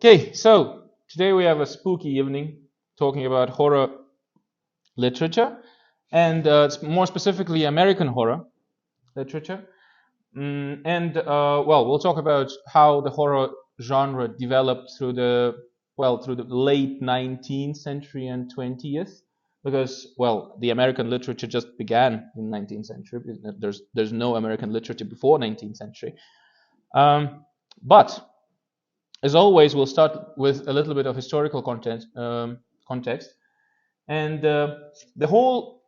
Okay, so today we have a spooky evening talking about horror literature and more specifically American horror literature. Well, we'll talk about how the horror genre developed through the late 19th century and 20th, because the American literature just began in 19th century. There's no American literature before 19th century. But as always, we'll start with a little bit of historical context. And the whole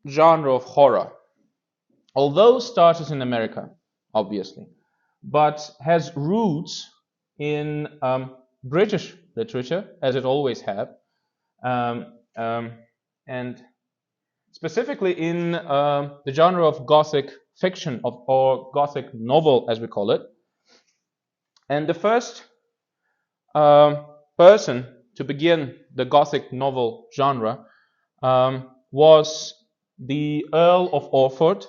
genre of horror, although started in America, obviously, but has roots in British literature, as it always had, and specifically in the genre of Gothic fiction or Gothic novel, as we call it. And the first person to begin the Gothic novel genre was the Earl of Orford,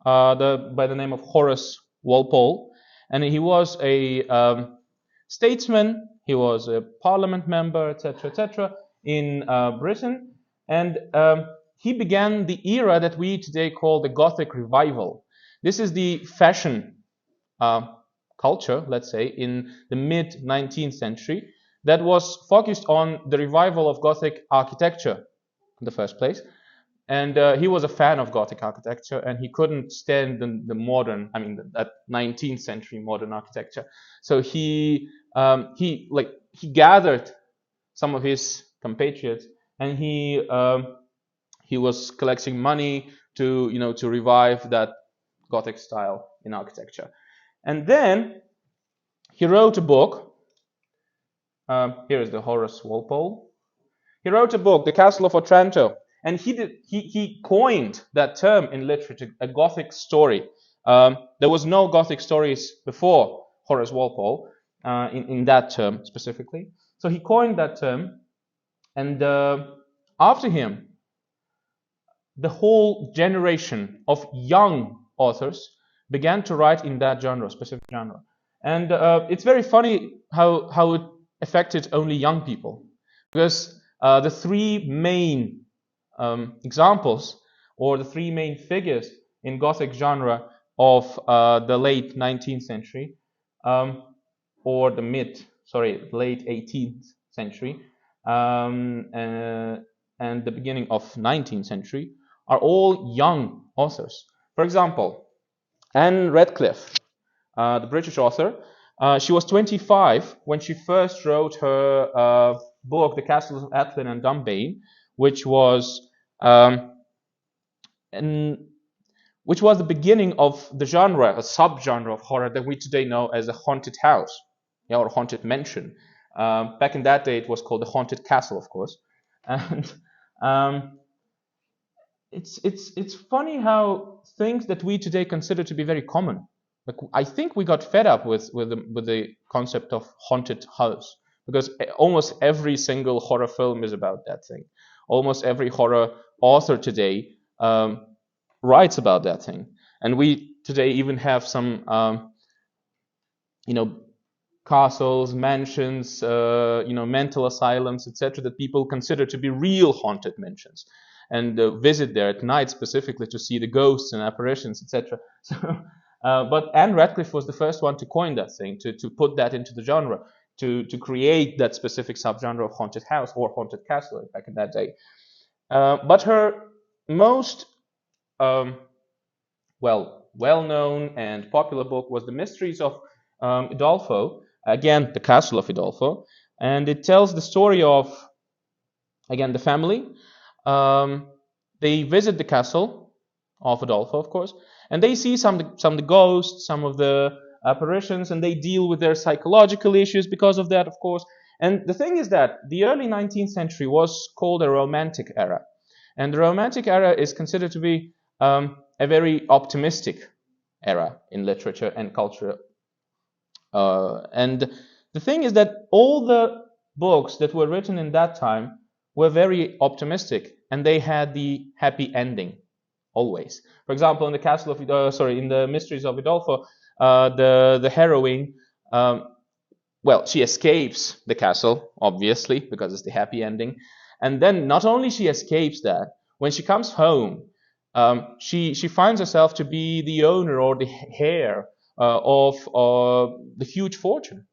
by the name of Horace Walpole, and he was a statesman. He was a parliament member, etc., in Britain, and he began the era that we today call the Gothic Revival. This is the fashion culture, let's say, in the mid-19th century that was focused on the revival of Gothic architecture in the first place. And he was a fan of Gothic architecture, and he couldn't stand the modern, that 19th century modern architecture. So he gathered some of his compatriots, and he was collecting money to revive that Gothic style in architecture. And then he wrote a book. Here is the Horace Walpole. He wrote a book, The Castle of Otranto, and he coined that term in literature, a Gothic story. There was no Gothic stories before Horace Walpole in that term specifically. So he coined that term, and after him, the whole generation of young authors began to write in that genre, specific genre. And it's very funny how it affected only young people, because the three main examples, or the three main figures in Gothic genre of the late 19th century, or the late 18th century, and the beginning of 19th century, are all young authors. For example, Anne Radcliffe, the British author, she was 25 when she first wrote her book, The Castles of Athlin and Dunbayne, which was the beginning of the genre, a subgenre of horror that we today know as a haunted house, or haunted mansion. Back in that day, it was called the haunted castle, of course. And it's funny how things that we today consider to be very common. Like, I think we got fed up with the concept of haunted house, because almost every single horror film is about that thing. Almost every horror author today writes about that thing, and we today even have some castles, mansions, mental asylums, etc., that people consider to be real haunted mansions, and visit there at night specifically to see the ghosts and apparitions, etc. So, but Anne Radcliffe was the first one to coin that thing, to put that into the genre, to create that specific subgenre of haunted house or haunted castle back in that day. But her most well-known and popular book was The Mysteries of Udolpho, again, the Castle of Udolpho, and it tells the story of, again, the family. They visit the castle of Udolpho, of course, and they see some of the ghosts, some of the apparitions, and they deal with their psychological issues because of that, of course. And the thing is that the early 19th century was called a Romantic era, and the Romantic era is considered to be a very optimistic era in literature and culture. And the thing is that all the books that were written in that time were very optimistic, and they had the happy ending always. For example, in the Castle of in the Mysteries of Udolpho, the heroine well, she escapes the castle, obviously, because it's the happy ending. And then not only she escapes that, when she comes home, she finds herself to be the owner or the heir of the huge fortune.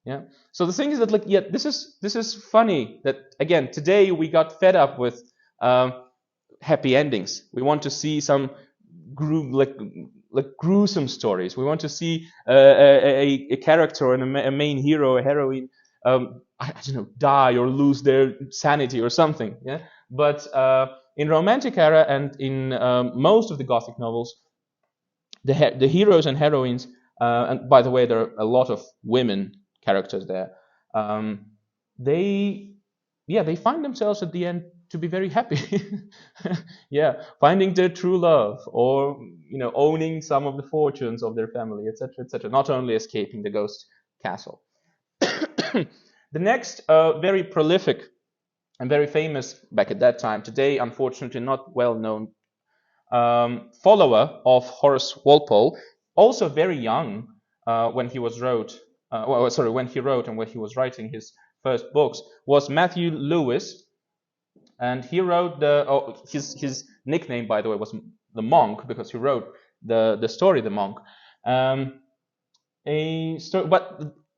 Yeah. So the thing is that, like, yeah, this is funny that, again, today we got fed up with happy endings. We want to see some gruesome stories. We want to see a character and a main hero, a heroine, I don't know, die or lose their sanity or something. Yeah. But in Romantic era and in most of the Gothic novels, the heroes and heroines, and by the way, there are a lot of women characters there. They find themselves at the end to be very happy. Yeah, finding their true love, or owning some of the fortunes of their family, etc., etc. Not only escaping the ghost castle. The next very prolific and very famous back at that time, today unfortunately not well known, follower of Horace Walpole, also very young when he wrote and when he was writing his first books, was Matthew Lewis. And he wrote his nickname, by the way, was the Monk, because he wrote the story The Monk. But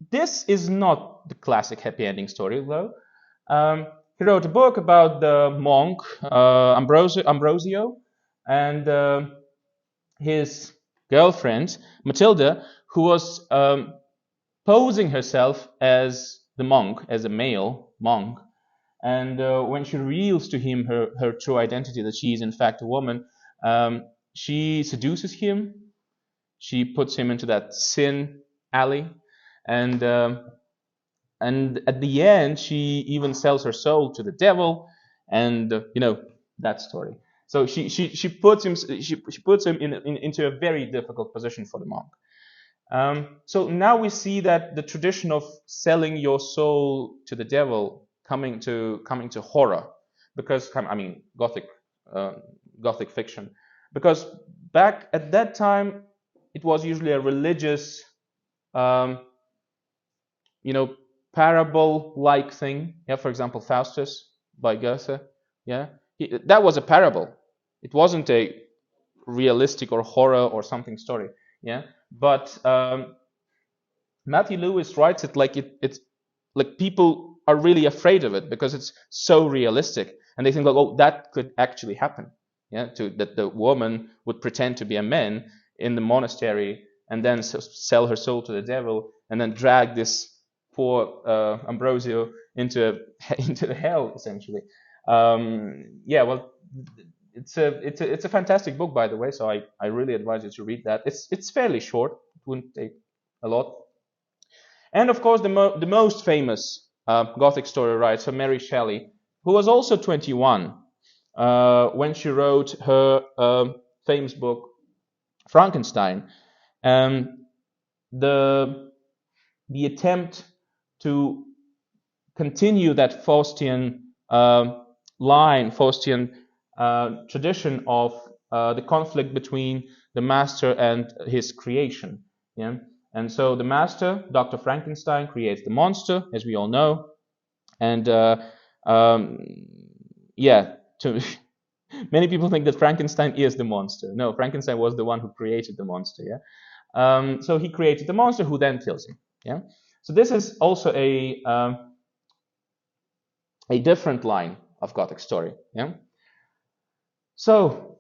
this is not the classic happy ending story, though. He wrote a book about the monk Ambrosio and his girlfriend Matilda, who was posing herself as the monk, as a male monk. And when she reveals to him her true identity, that she is in fact a woman, she seduces him. She puts him into that sin alley, and at the end, she even sells her soul to the devil, and that story. So she puts him into a very difficult position for the monk. So now we see that the tradition of selling your soul to the devil coming to horror, because Gothic fiction, because back at that time it was usually a religious, parable-like thing. Yeah, for example, Faustus by Goethe. Yeah, that was a parable. It wasn't a realistic or horror or something story. Yeah, but Matthew Lewis writes it like it's like people are really afraid of it because it's so realistic, and they think, like, oh, that could actually happen. Yeah, that the woman would pretend to be a man in the monastery and then sell her soul to the devil and then drag this poor Ambrosio into the hell, essentially. Well, it's a fantastic book, by the way. So I really advise you to read that. It's fairly short. It wouldn't take a lot. And of course, the most famous Gothic story writer, Mary Shelley, who was also 21 when she wrote her famous book Frankenstein. The attempt to continue that Faustian Faustian tradition of the conflict between the master and his creation. Yeah. And so the master, Dr. Frankenstein, creates the monster, as we all know. And many people think that Frankenstein is the monster. No, Frankenstein was the one who created the monster. Yeah. So he created the monster, who then kills him. Yeah. So this is also a different line of Gothic story. Yeah. So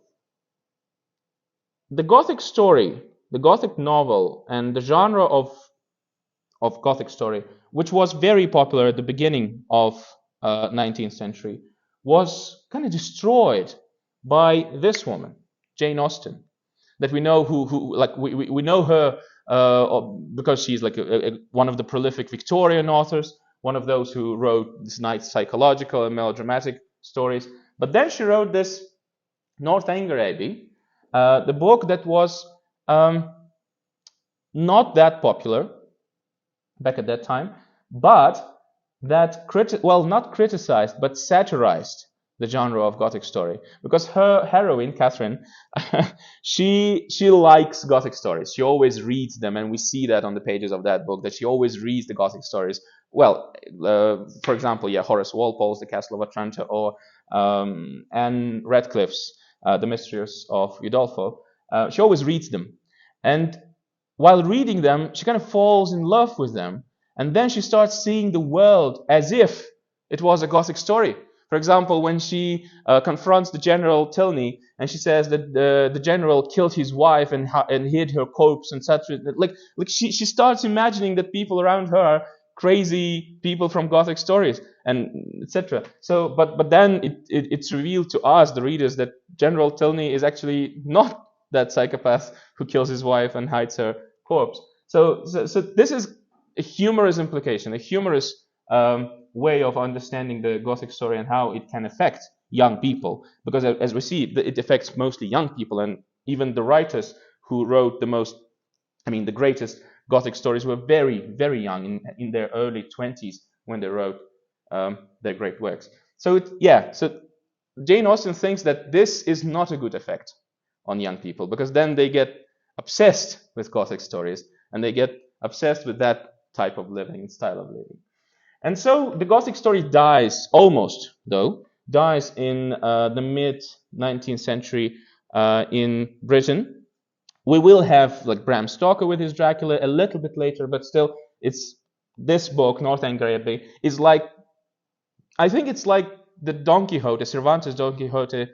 the Gothic story, the Gothic novel, and the genre of Gothic story, which was very popular at the beginning of 19th century, was kind of destroyed by this woman, Jane Austen, that we know we know her because she's like one of the prolific Victorian authors, one of those who wrote these nice psychological and melodramatic stories. But then she wrote this Northanger Abbey, the book that was not that popular back at that time, but that not criticized, but satirized the genre of Gothic story, because her heroine, Catherine, she likes Gothic stories. She always reads them, and we see that on the pages of that book, that she always reads the Gothic stories. Well, for example, Horace Walpole's The Castle of Otranto, or Anne Radcliffe's The Mysteries of Udolpho. She always reads them, and while reading them, she kind of falls in love with them, and then she starts seeing the world as if it was a Gothic story. For example, when she confronts the General Tilney, and she says that the general killed his wife and hid her corpse and such, like she starts imagining that people around her are crazy people from Gothic stories, and etc. So, but then it's revealed to us, the readers, that General Tilney is actually not that psychopath who kills his wife and hides her corpse. So this is a humorous implication, a humorous way of understanding the Gothic story and how it can affect young people. Because as we see, it affects mostly young people, and even the writers who wrote the greatest Gothic stories were very, very young, in their early 20s when they wrote their great works. So Jane Austen thinks that this is not a good effect on young people, because then they get obsessed with Gothic stories, and they get obsessed with that type of living, style of living. And so the Gothic story dies in the mid-19th century in Britain. We will have like Bram Stoker with his Dracula a little bit later, but still, it's this book, Northanger Abbey, is like, I think it's like the Don Quixote, Cervantes' Don Quixote,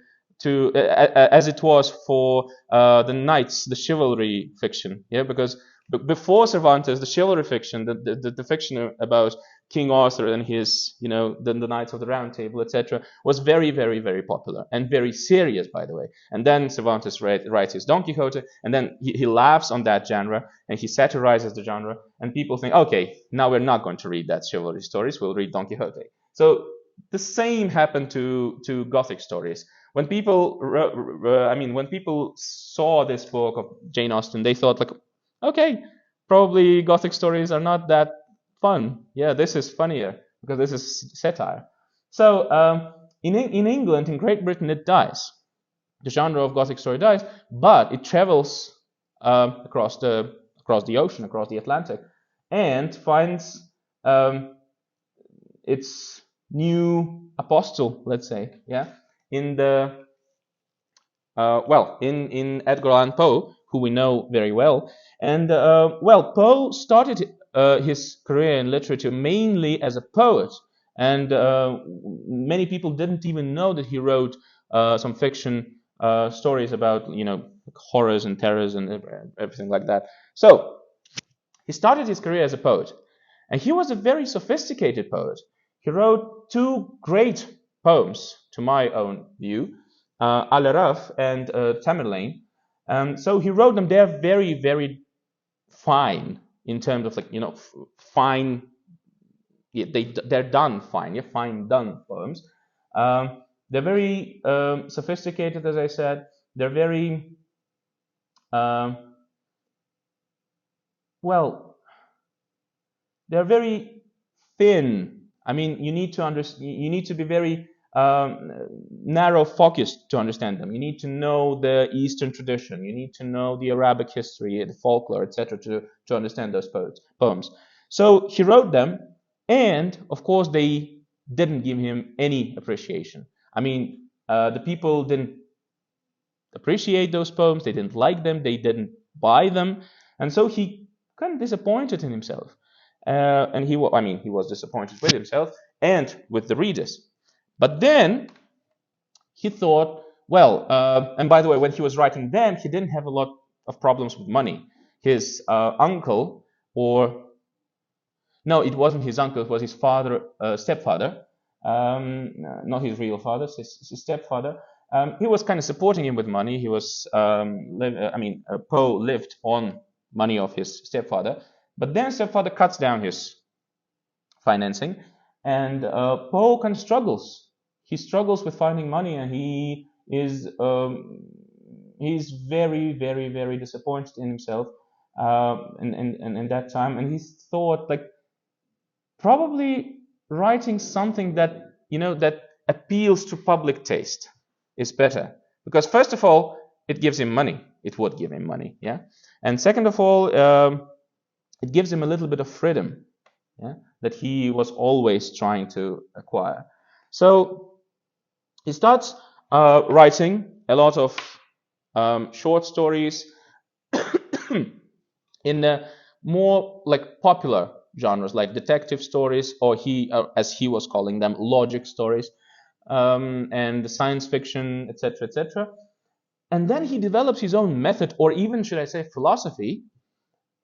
as it was for the knights, the chivalry fiction. Yeah, because before Cervantes, the chivalry fiction, the fiction about King Arthur and his, the Knights of the Round Table, etc., was very, very, very popular and very serious, by the way. And then Cervantes writes his Don Quixote, and then he laughs on that genre, and he satirizes the genre, and people think, okay, now we're not going to read that chivalry stories, we'll read Don Quixote. So the same happened to Gothic stories. When people saw this book of Jane Austen, they thought like, okay, probably Gothic stories are not that fun. Yeah, this is funnier because this is satire. So in England, in Great Britain, it dies. The genre of Gothic story dies, but it travels across the ocean, across the Atlantic, and finds its new apostle, let's say, in Edgar Allan Poe, who we know very well. And Poe started his career in literature mainly as a poet, and many people didn't even know that he wrote some fiction stories about horrors and terrors and everything like that. So he started his career as a poet, and he was a very sophisticated poet. He wrote two great poems, to my own view, Al-Araf and Tamerlane. So he wrote them. They're very, very fine in terms of fine. Yeah, they're done fine. Yeah, fine done poems. They're very sophisticated, as I said. They're very they're very thin. I mean, you need to be very narrow focused to understand them. You need to know the Eastern tradition. You need to know the Arabic history, the folklore, etc., to understand those poems. So he wrote them, and of course they didn't give him any appreciation. I mean, the people didn't appreciate those poems. They didn't like them. They didn't buy them, and so he kind of disappointed in himself. And he was disappointed with himself and with the readers. But then he thought, and by the way, when he was writing them, he didn't have a lot of problems with money. His uncle, it wasn't his uncle, it was his stepfather, not his real father, his stepfather. He was kind of supporting him with money. He was, Poe lived on money of his stepfather. But then stepfather cuts down his financing, and Poe kind of struggles. He struggles with finding money, and he's very, very, very disappointed in himself in that time. And he thought, like, probably writing something that appeals to public taste is better. Because first of all, it gives him money. It would give him money, yeah. And second of all, it gives him a little bit of freedom, yeah, that he was always trying to acquire. So he starts writing a lot of short stories in the more like popular genres, like detective stories, or as he was calling them, logic stories, and science fiction, etc., etc. And then he develops his own method, or even, should I say, philosophy,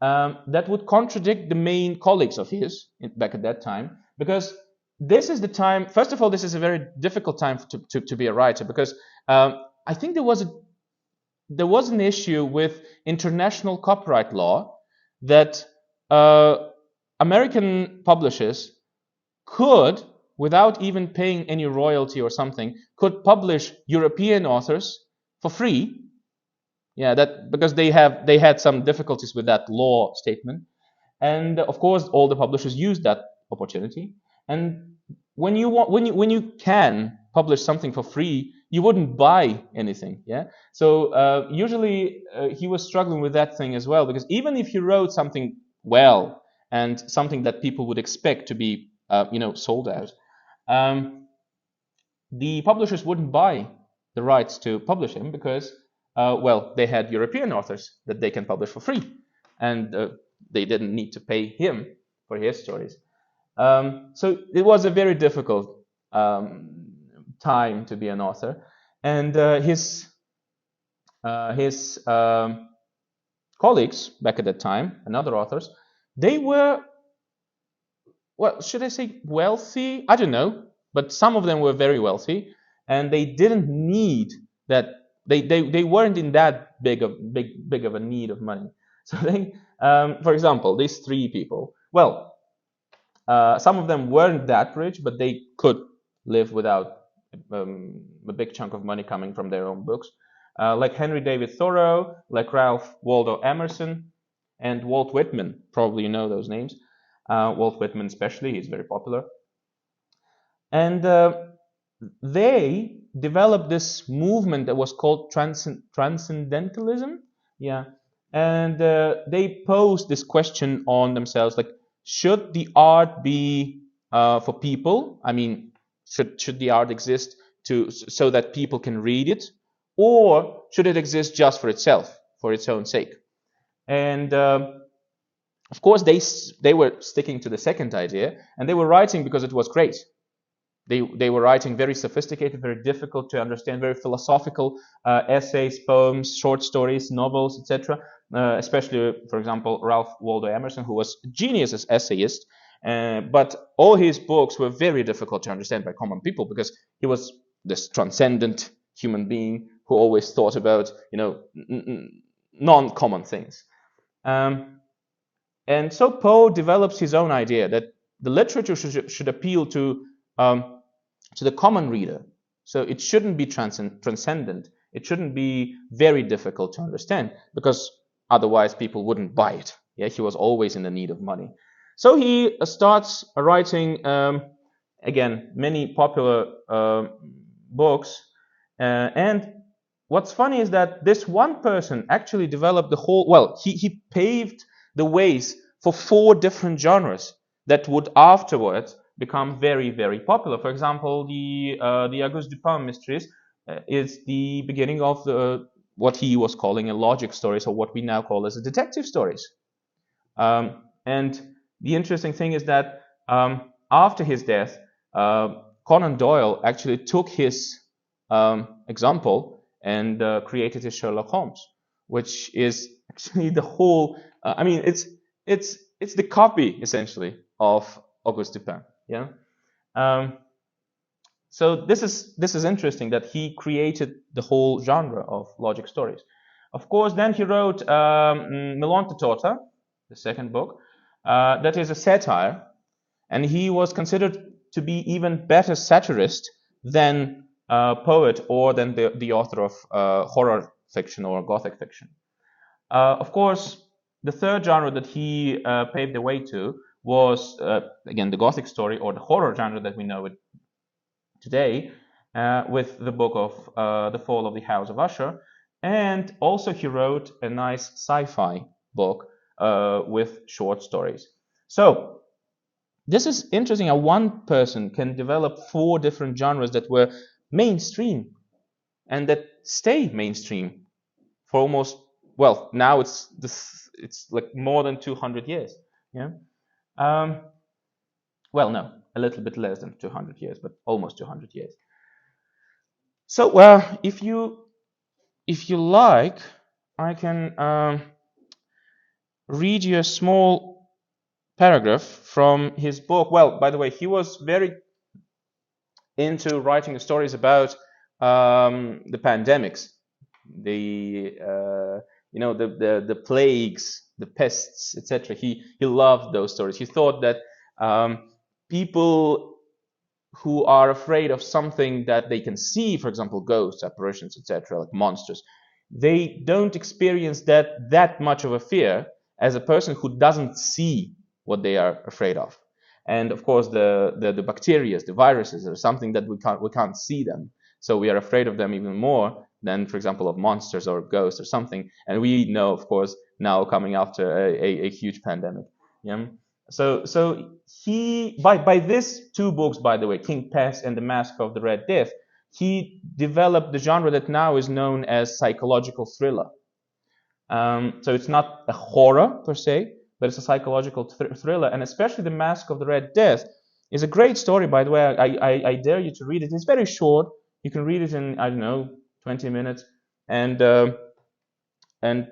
that would contradict the main colleagues of his back at that time, because this is the time. First of all, this is a very difficult time to be a writer, because I think there was an issue with international copyright law that American publishers could, without even paying any royalty or something, could publish European authors for free. Yeah, that because they had some difficulties with that law statement, and of course all the publishers used that opportunity. And when you can publish something for free, you wouldn't buy anything. Yeah. So usually he was struggling with that thing as well, because even if he wrote something well and something that people would expect to be sold out, the publishers wouldn't buy the rights to publish him, because they had European authors that they can publish for free, and they didn't need to pay him for his stories. So it was a very difficult time to be an author, and his colleagues back at that time and other authors, they were, well, should I say wealthy? I don't know, but some of them were very wealthy, and they didn't need that. They weren't in that big of a need of money. So they, for example, these three people, well, some of them weren't that rich, but they could live without a big chunk of money coming from their own books, like Henry David Thoreau, like Ralph Waldo Emerson, and Walt Whitman. Probably you know those names. Walt Whitman especially, he's very popular. And they developed this movement that was called transcendentalism. Yeah. And they posed this question on themselves, like, should the art be for people? I mean, should the art exist so that people can read it? Or should it exist just for itself, for its own sake? And of course, they were sticking to the second idea, and they were writing because it was great. They were writing very sophisticated, very difficult to understand, very philosophical essays, poems, short stories, novels, etc. Especially, for example, Ralph Waldo Emerson, who was a genius as essayist, but all his books were very difficult to understand by common people, because he was this transcendent human being who always thought about, non-common things. And so Poe develops his own idea that the literature should appeal to the common reader. So it shouldn't be transcendent. It shouldn't be very difficult to understand, because otherwise people wouldn't buy it. Yeah, he was always in the need of money. So he starts writing, again, many popular books. And what's funny is that this one person actually developed the whole, well, he paved the ways for 4 different genres that would afterwards become very, very popular. For example, the Auguste Dupin mysteries is the beginning of what he was calling a logic stories, or what we now call as a detective stories. And the interesting thing is that after his death, Conan Doyle actually took his example and created his Sherlock Holmes, which is actually the whole. I mean, it's the copy essentially of Auguste Dupin. Yeah. So this is interesting that he created the whole genre of logic stories. Of course, then he wrote Melonte Tota, the second book, that is a satire, and he was considered to be even better satirist than poet or than the author of horror fiction or Gothic fiction. Of course, the third genre that he paved the way to was, again, the Gothic story, or the horror genre that we know it today with the book of The Fall of the House of Usher. And also he wrote a nice sci-fi book with short stories. So this is interesting how one person can develop 4 different genres that were mainstream and that stay mainstream for almost, well, now it's like more than 200 years. Yeah. Well, no, a little bit less than 200 years, but almost 200 years. So, if you like, I can read you a small paragraph from his book. Well, by the way, he was very into writing stories about the pandemics, the plagues, the pests, etc. He loved those stories. He thought that people who are afraid of something that they can see, for example, ghosts, apparitions, etc., like monsters, they don't experience that much of a fear as a person who doesn't see what they are afraid of. And of course, the bacteria, the viruses, are something that we can't see them, so we are afraid of them even more than, for example, of monsters or ghosts or something. And we know, of course, now coming after a huge pandemic. Yeah. So he, by these 2 books, by the way, King Pest and The Mask of the Red Death, he developed the genre that now is known as psychological thriller. So it's not a horror per se, but it's a psychological thriller. And especially The Mask of the Red Death is a great story, by the way. I dare you to read it. It's very short. You can read it in, I don't know, 20 minutes, and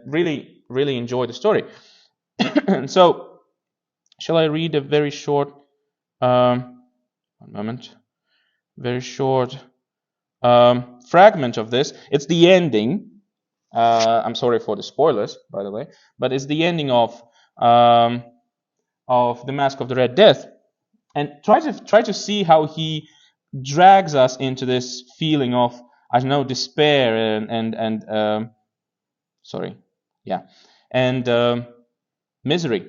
really, really enjoy the story. And so, shall I read a very short, one moment, very short fragment of this? It's the ending. I'm sorry for the spoilers, by the way, but it's the ending of The Mask of the Red Death. And try to see how he drags us into this feeling of, I don't know, despair and misery,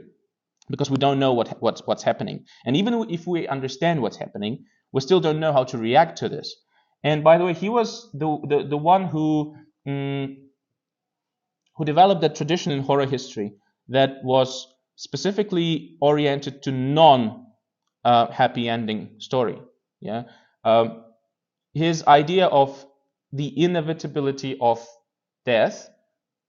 because we don't know what's happening. And even if we understand what's happening, we still don't know how to react to this. And by the way, he was the one who developed that tradition in horror history that was specifically oriented to non-happy ending story. Yeah. His idea of the inevitability of death,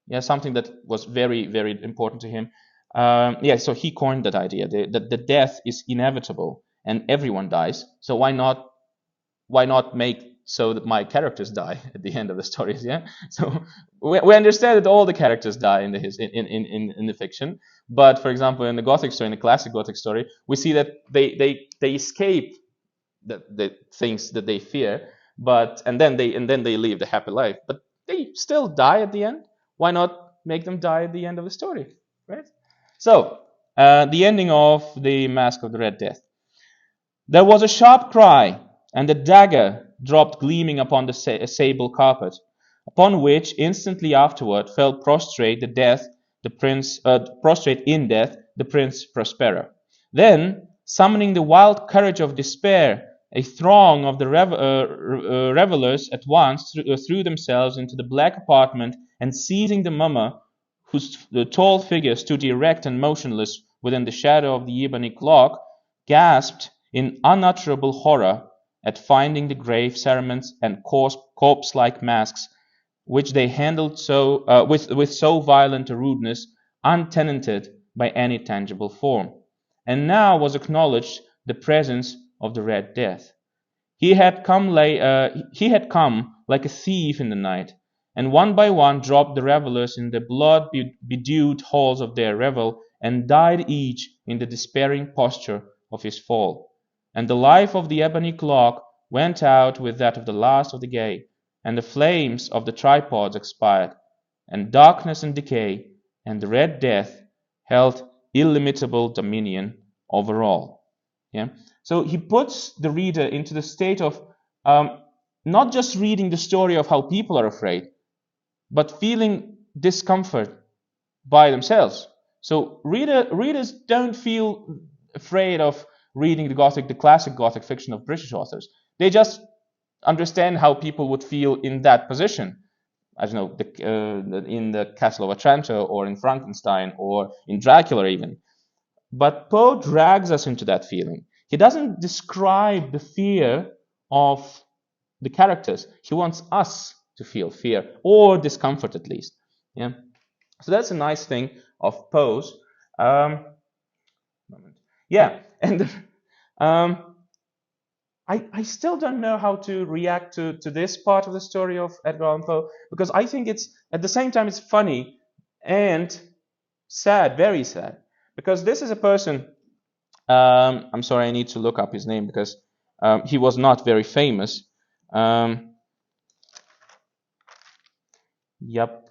yeah, something that was very, very important to him. So he coined that idea that the death is inevitable and everyone dies. So why not make so that my characters die at the end of the stories? Yeah. So we understand that all the characters die in the fiction, but for example, in the Gothic story, in the classic Gothic story, we see that they escape the things that they fear, and then they live the happy life, but they still die at the end. Why not make them die at the end of the story, right? So, the ending of The Mask of the Red Death. There was a sharp cry, and the dagger dropped gleaming upon the sable carpet, upon which instantly afterward fell prostrate in death the Prince Prospero. Then, summoning the wild courage of despair, a throng of the revelers at once threw themselves into the black apartment, and seizing the mummer, whose tall figure stood erect and motionless within the shadow of the ebony clock, gasped in unutterable horror at finding the grave cerements and corpse-like masks, which they handled with so violent a rudeness, untenanted by any tangible form. And now was acknowledged the presence of the Red Death. He had come like a thief in the night, and one by one dropped the revelers in the blood-bedewed halls of their revel, and died each in the despairing posture of his fall. And the life of the ebony clock went out with that of the last of the gay, and the flames of the tripods expired, and darkness and decay, and the Red Death held illimitable dominion over all. Yeah. So he puts the reader into the state of not just reading the story of how people are afraid, but feeling discomfort by themselves. So readers don't feel afraid of reading the classic Gothic fiction of British authors. They just understand how people would feel in that position. I don't know, in the Castle of Otranto, or in Frankenstein, or in Dracula even. But Poe drags us into that feeling. He doesn't describe the fear of the characters. He wants us to feel fear, or discomfort at least. Yeah. So that's a nice thing of Poe's. Yeah, and I still don't know how to react to this part of the story of Edgar Allan Poe, because I think it's, at the same time, it's funny and sad, very sad, because this is a person, I'm sorry, I need to look up his name because he was not very famous. Yep.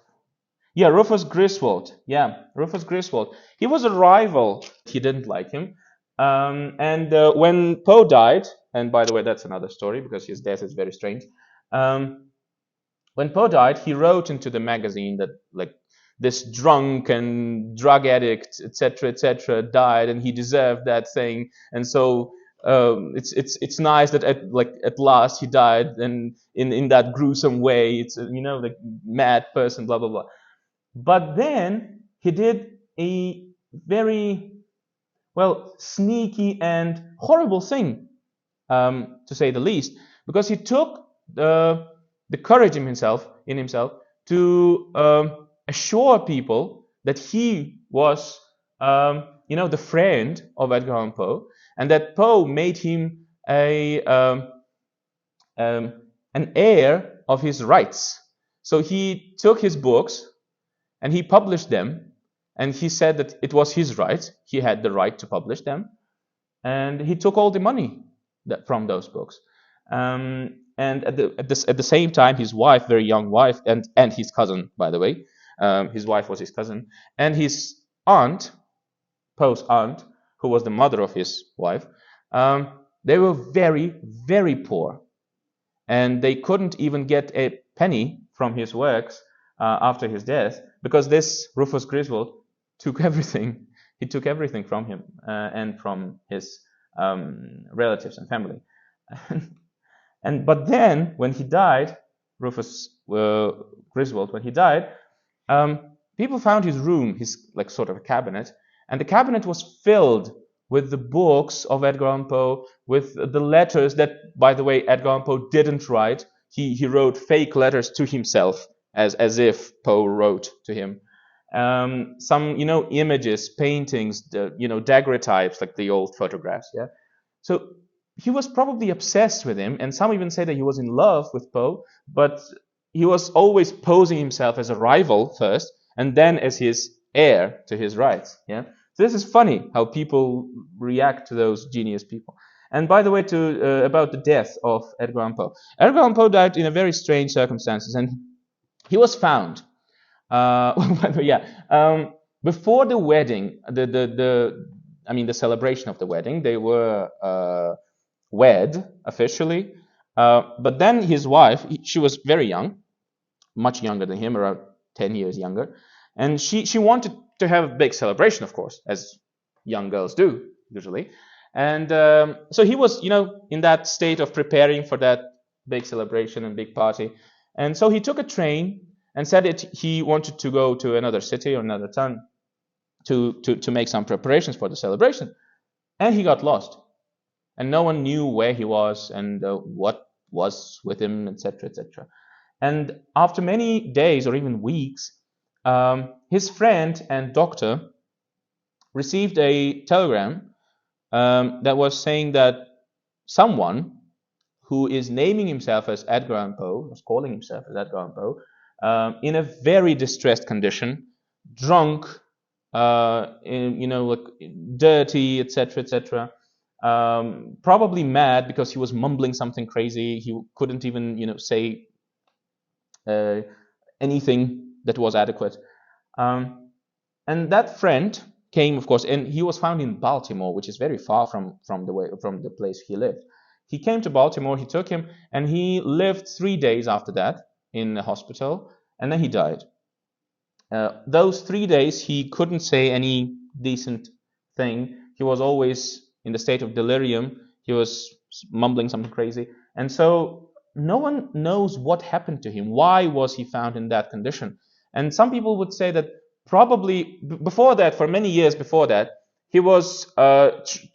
Yeah, Rufus Griswold. Yeah, Rufus Griswold. He was a rival. He didn't like him. And when Poe died, and by the way, that's another story because his death is very strange. When Poe died, he wrote into the magazine that, like, this drunk and drug addict, etc., died, and he deserved that thing. And so it's nice that at last he died, and in that gruesome way. It's, like, mad person, blah blah blah. But then he did a very, well, sneaky and horrible thing, to say the least, because he took the courage in himself to assure people that he was, the friend of Edgar Allan Poe, and that Poe made him an heir of his rights. So he took his books and he published them, and he said that it was his right. He had the right to publish them, and he took all the money from those books. And at the same time, his wife, very young wife, and his cousin, by the way, his wife was his cousin, and his aunt, Poe's aunt, who was the mother of his wife, they were very, very poor, and they couldn't even get a penny from his works after his death, because this Rufus Griswold took everything. He took everything from him and from his relatives and family. But then, when he died, Rufus Griswold, when he died, people found his room, his, like, sort of a cabinet, and the cabinet was filled with the books of Edgar Allan Poe, with the letters that, by the way, Edgar Allan Poe didn't write. He wrote fake letters to himself, as if Poe wrote to him. Some, images, paintings, daguerreotypes, like the old photographs. Yeah. So he was probably obsessed with him, and some even say that he was in love with Poe, but he was always posing himself as a rival first, and then as his heir to his rights. Yeah. So this is funny how people react to those genius people. And by the way, about the death of Edgar Allan Poe. Edgar Allan Poe died in a very strange circumstances, and he was found. Before the wedding, the celebration of the wedding, they were wed officially. But then his wife, she was very young, much younger than him, around 10 years younger, and she wanted to have a big celebration, of course, as young girls do usually. And so he was, in that state of preparing for that big celebration and big party. And so he took a train and said that he wanted to go to another city or another town to make some preparations for the celebration. And he got lost. And no one knew where he was and what was with him, etc., etc. And after many days or even weeks, his friend and doctor received a telegram that was saying that someone who is naming himself as Edgar Allan Poe, was calling himself as Edgar Allan Poe, in a very distressed condition, drunk, dirty, etc., etc., probably mad because he was mumbling something crazy. He couldn't even, say anything that was adequate. And that friend came, of course, and he was found in Baltimore, which is very far from the place he lived. He came to Baltimore, he took him, and he lived 3 days after that in a hospital, and then he died. Those 3 days, he couldn't say any decent thing. He was always in the state of delirium. He was mumbling something crazy. And so no one knows what happened to him. Why was he found in that condition? And some people would say that probably before that, for many years before that, he was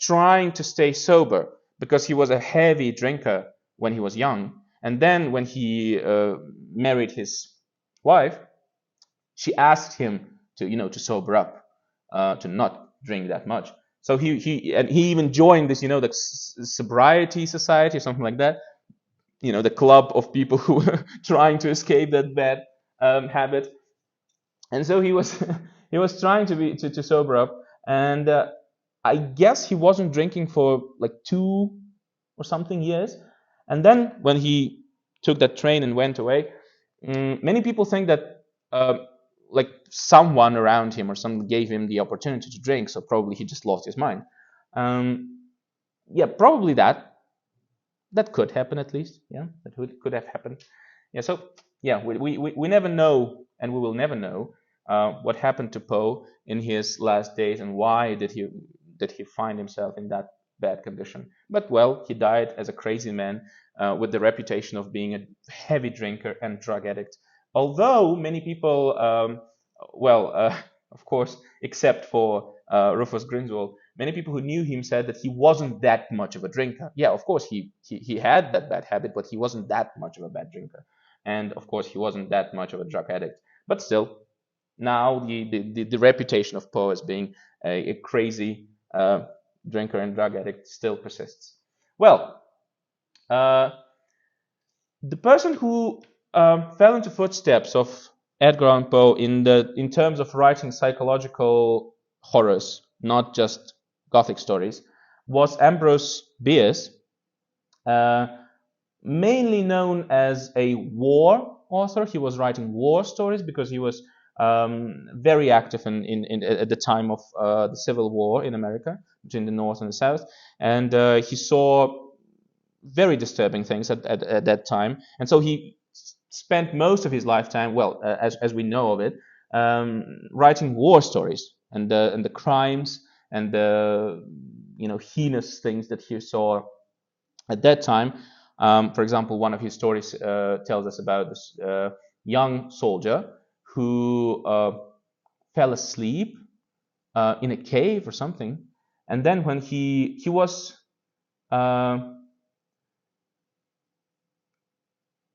trying to stay sober because he was a heavy drinker when he was young. And then when he married his wife, she asked him to sober up, to not drink that much. So he even joined this, the sobriety society or something like that. The club of people who were trying to escape that bad habit. And so he was he was trying to sober up, and I guess he wasn't drinking for like 2 or something years. And then when he took that train and went away, many people think that like someone around him or someone gave him the opportunity to drink, so probably he just lost his mind. Yeah, probably that could happen, at least. Yeah, that could have happened. Yeah, so yeah, we never know, and we will never know what happened to Poe in his last days, and why did he find himself in that bad condition. But well, he died as a crazy man with the reputation of being a heavy drinker and drug addict. Although many people, of course, except for Rufus Griswold, many people who knew him said that he wasn't that much of a drinker. Yeah, of course, he had that bad habit, but he wasn't that much of a bad drinker. And of course, he wasn't that much of a drug addict. But still, now the reputation of Poe as being a crazy drinker and drug addict still persists. Well, the person who fell into footsteps of Edgar Allan Poe in terms of writing psychological horrors, not just Gothic stories, was Ambrose Bierce, mainly known as a war author. He was writing war stories because he was very active at the time of the Civil War in America between the North and the South, and he saw very disturbing things at that time, and so he spent most of his lifetime, well, as we know of it, writing war stories and the crimes and the heinous things that he saw at that time. For example, one of his stories tells us about this young soldier who fell asleep in a cave or something, and then when he was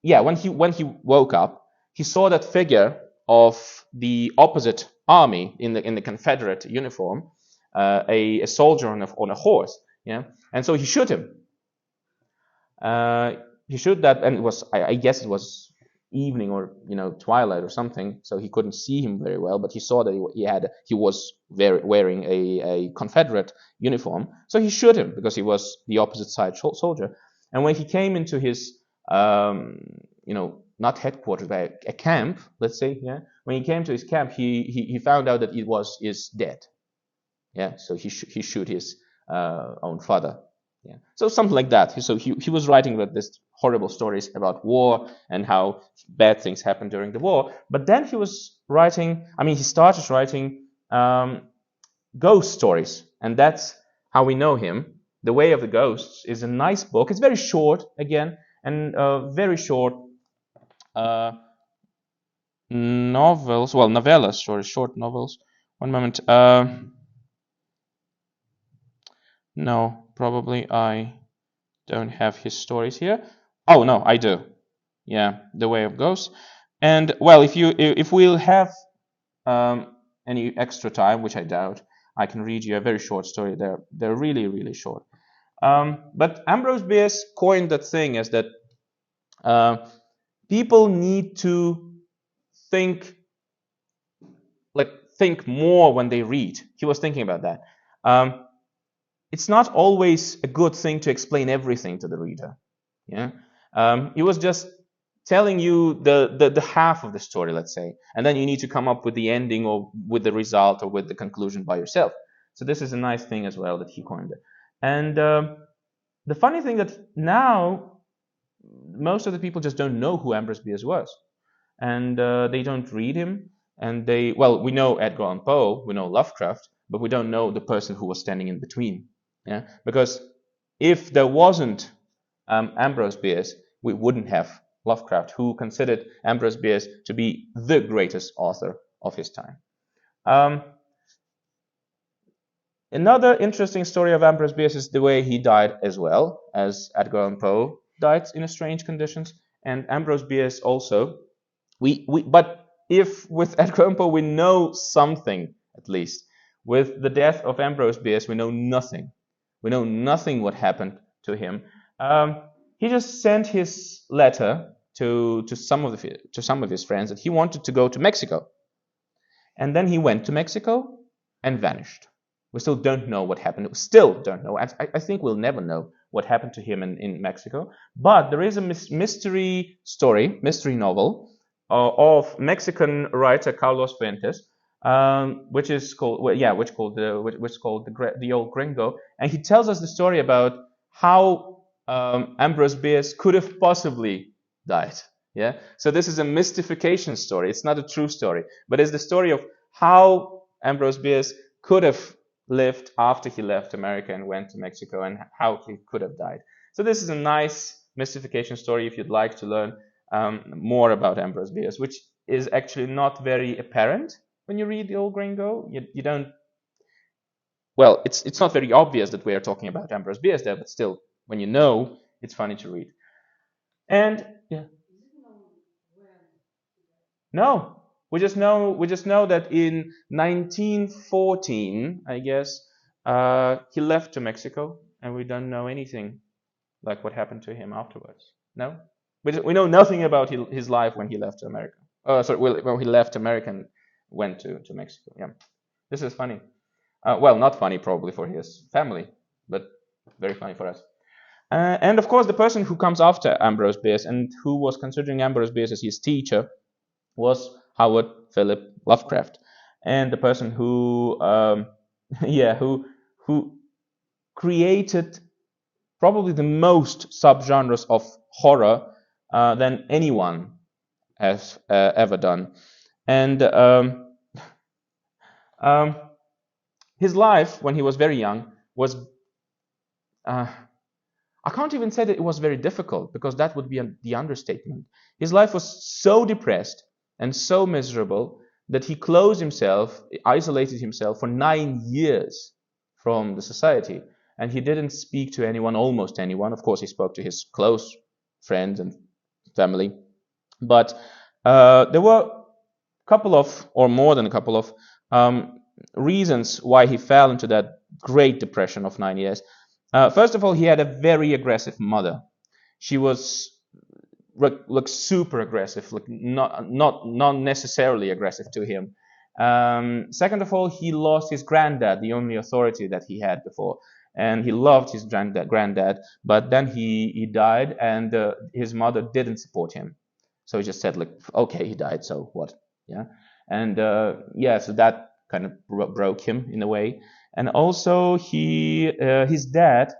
when he woke up, he saw that figure of the opposite army in the Confederate uniform, a soldier on a horse. Yeah, and so he shot him. He shot that, and it was I guess it was evening or twilight or something, so he couldn't see him very well, but he saw that he was wearing a Confederate uniform, so he shot him because he was the opposite side soldier. And when he came into his not headquarters, but a camp, let's say, yeah, when he came to his camp, he found out that is dead. Yeah, so he shoot his own father. Yeah, so something like that. So he was writing about this horrible stories about war and how bad things happened during the war. But then he started writing ghost stories, and that's how we know him. The Way of the Ghosts is a nice book. It's very short, again, and very short novellas, short novels. One moment. No, probably I don't have his stories here. Oh no, I do. Yeah, The Way of Ghosts. And well, if we'll have any extra time, which I doubt, I can read you a very short story. They're really, really short. But Ambrose Bierce coined that thing as that people need to think more when they read. He was thinking about that. It's not always a good thing to explain everything to the reader. Yeah, he was just telling you the half of the story, let's say, and then you need to come up with the ending or with the result or with the conclusion by yourself. So this is a nice thing as well that he coined it. And the funny thing that now most of the people just don't know who Ambrose Bierce was, and they don't read him. And we know Edgar Allan Poe, we know Lovecraft, but we don't know the person who was standing in between. Yeah, because if there wasn't Ambrose Bierce, we wouldn't have Lovecraft, who considered Ambrose Bierce to be the greatest author of his time. Another interesting story of Ambrose Bierce is the way he died as well, as Edgar Allan Poe died in strange conditions, and Ambrose Bierce also. But if with Edgar Allan Poe we know something, at least, with the death of Ambrose Bierce we know nothing. We know nothing what happened to him. He just sent his letter to some of his friends that he wanted to go to Mexico, and then he went to Mexico and vanished. We still don't know what happened. We still don't know. I think we'll never know what happened to him in Mexico. But there is a mystery novel of Mexican writer Carlos Fuentes, which is called the Old Gringo, and he tells us the story about how Ambrose Bierce could have possibly died. Yeah. So this is a mystification story. It's not a true story, but it's the story of how Ambrose Bierce could have lived after he left America and went to Mexico, and how he could have died. So this is a nice mystification story if you'd like to learn more about Ambrose Bierce, which is actually not very apparent when you read the Old Gringo. You don't. Well, it's not very obvious that we are talking about Ambrose Bierce there, but still, when you know, it's funny to read. And yeah. No. We just know that in 1914, I guess, he left to Mexico, and we don't know anything like what happened to him afterwards. No, we know nothing about his life when he left America. When he left America and went to Mexico. Yeah, this is funny. Well, not funny probably for his family, but very funny for us. And of course, the person who comes after Ambrose Bierce and who was considering Ambrose Bierce as his teacher was Howard Philip Lovecraft, and the person who created probably the most subgenres of horror than anyone has ever done. And his life when he was very young was I can't even say that it was very difficult, because that would be the understatement. His life was so depressed and so miserable that he isolated himself for 9 years from the society. And he didn't speak to anyone, almost anyone. Of course, he spoke to his close friends and family. But there were more than a couple of reasons why he fell into that Great Depression of 9 years. First of all, he had a very aggressive mother. She was super aggressive, not necessarily aggressive to him. Second of all, he lost his granddad, the only authority that he had before, and he loved his granddad. But then he died, and his mother didn't support him. So he just said, like, okay, he died, so what? Yeah, and so that kind of broke him in a way. And also, his dad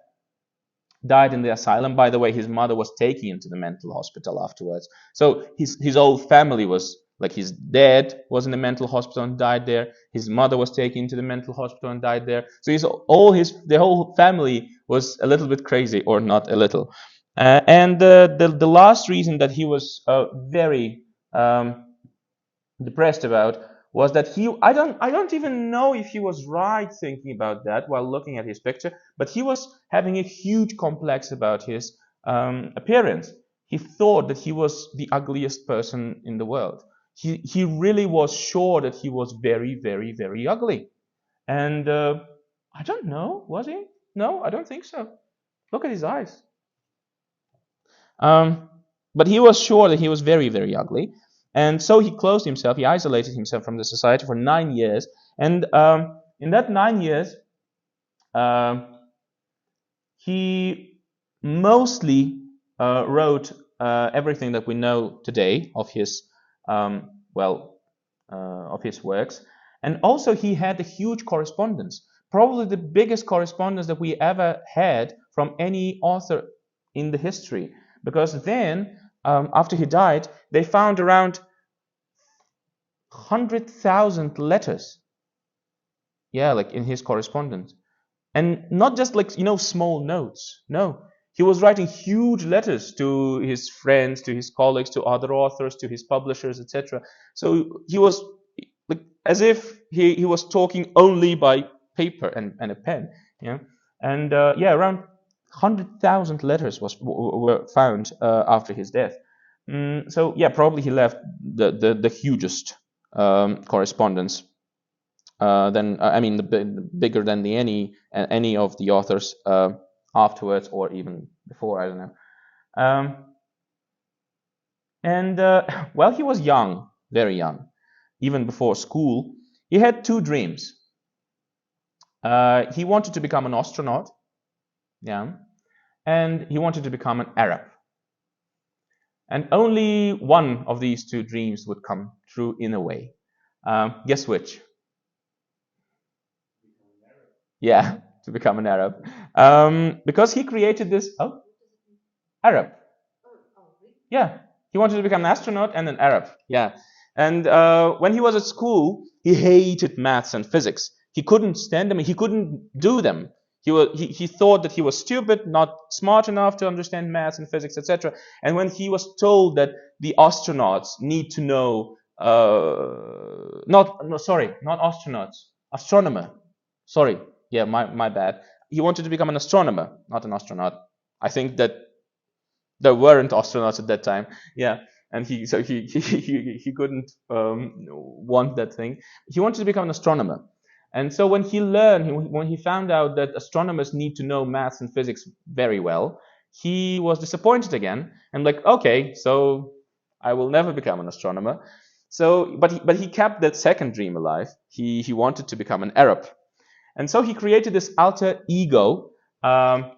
died in the asylum. By the way, his mother was taken into the mental hospital afterwards. So his whole family was, like, his dad was in the mental hospital and died there. His mother was taken into the mental hospital and died there. So the whole family was a little bit crazy, or not a little. And the last reason that he was very depressed about was that I don't even know if he was right thinking about that while looking at his picture, but he was having a huge complex about his appearance. He thought that he was the ugliest person in the world. He really was sure that he was very, very, very ugly. And I don't know, was he? No, I don't think so. Look at his eyes. But he was sure that he was very, very ugly. And so he closed himself, he isolated himself from the society for 9 years. And in that 9 years, he mostly wrote everything that we know today of his works. And also he had a huge correspondence, probably the biggest correspondence that we ever had from any author in the history. Because then, after he died, they found around 100,000 letters. Yeah, like in his correspondence. And not just, like, small notes. No, He was writing huge letters to his friends, to his colleagues, to other authors, to his publishers, etc. So he was like as if he was talking only by paper and a pen. Yeah, and around 100,000 letters were found after his death. So yeah, probably he left the hugest correspondence. Bigger than any of the authors afterwards or even before. I don't know. While he was young, very young, even before school, he had two dreams. He wanted to become an astronaut, yeah, and he wanted to become an Arab. And only one of these two dreams would come true in a way. Guess which? Yeah, to become an Arab. Because he created this... Oh, Arab. Yeah, he wanted to become an astronaut and an Arab. Yeah. And when he was at school, he hated maths and physics. He couldn't stand them. He couldn't do them. He thought that he was stupid, not smart enough to understand maths and physics, etc. And when he was told that the astronauts need to know, not astronauts, astronomer. Sorry, yeah, my bad. He wanted to become an astronomer, not an astronaut. I think that there weren't astronauts at that time. Yeah, and he couldn't want that thing. He wanted to become an astronomer. And so when he found out that astronomers need to know maths and physics very well, he was disappointed again and like, okay, so I will never become an astronomer. So, but he kept that second dream alive. He wanted to become an Arab, and so he created this alter ego. Abdul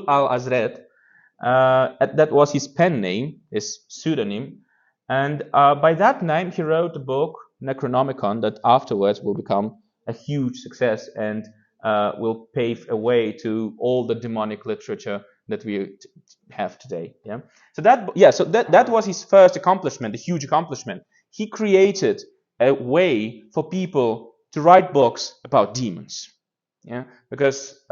al-Azred. That was his pen name, his pseudonym, and by that name he wrote a book, Necronomicon, that afterwards will become a huge success and will pave a way to all the demonic literature that we have today. Yeah. So that was his first accomplishment, a huge accomplishment. He created a way for people to write books about demons. Yeah, because